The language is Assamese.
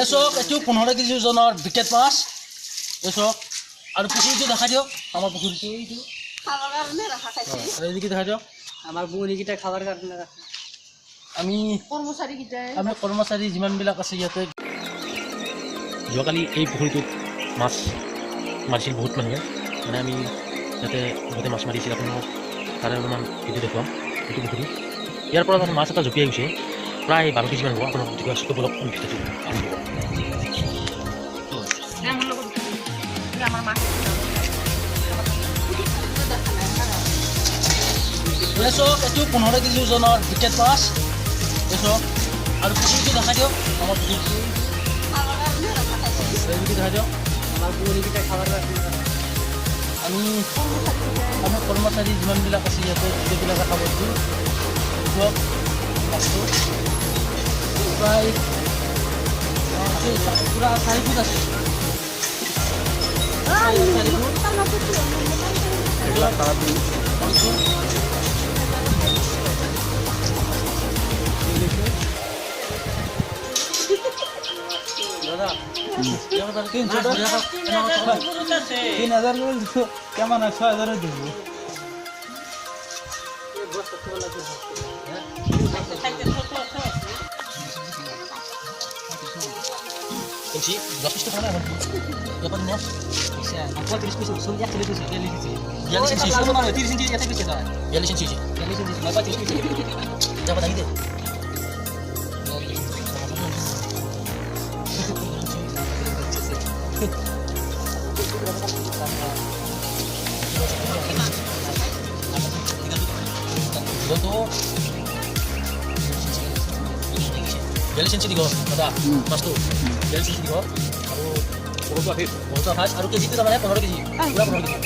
এসক একটু 15 কেজি ওজনের বিকেট মাছ এসক আর পুকুরিটো দেখা দিও আমার পুকুরিটো এইটো খাবার কারণে রাখা খাইছি এইদিকে দেখা দিও আমার বউনিকিটা খাবার কারণে আমি কৰ্মচাৰী যিমানবিলাক আছে ইয়াতে যোৱাকালি এই পুখুৰীটোত মাছ মাৰিছিল বহুত মানুহে মানে আমি ইয়াতে বহুতে মাছ মাৰিছিল আপোনালোকক তাৰে অলপমান ভিডিঅ' দেখুৱাম এইটো পুখুৰী ইয়াৰ পৰা মাছ এটা জঁপিয়াই গৈছে প্ৰায় 12 কেজিমান হ'ব আপোনালোকক দেখুৱাই আছোঁ বলক আমি ভিডিঅ'টো আৰম্ভ কৰোঁ এসক একটু 15 কেজি ওজনের বিকেট মাছ এসক আর পুকুরিটো দেখা দিও আমার পুকুরিটো খাবার কারণে রাখা খাইছি এইদিকে দেখা দিও আমার বউনিকিটা খাবার কারণে আমি কৰ্মচাৰী যিমানবিলাক আছে ইয়াতে গোটেইবিলাক দেখা পাইছোঁ ধৰক মাছটো প্ৰায় পূৰা 4 ফুট আছে 4 ফুট এইবিলাক মাছটো দাদা 3000 করে দিছো কেমন আছে 6000 দিব বলছি 10 পিস তো খানা আমার ব্যাপার নস আচ্ছা 30 পিস সুন্দর চলে দিছি 42 ইঞ্চি 30 ইঞ্চি এত পিস আছে 42 ইঞ্চি 40 ইঞ্চি না 30 পিস যাবা দাই দে তো 42 ইঞ্চি দিব দাদা মাছটো 42 ইঞ্চি দিব আৰু বহুতো আফিস আৰু কেজিটো তাৰমানে 15 কেজি পুৰা 15 কেজি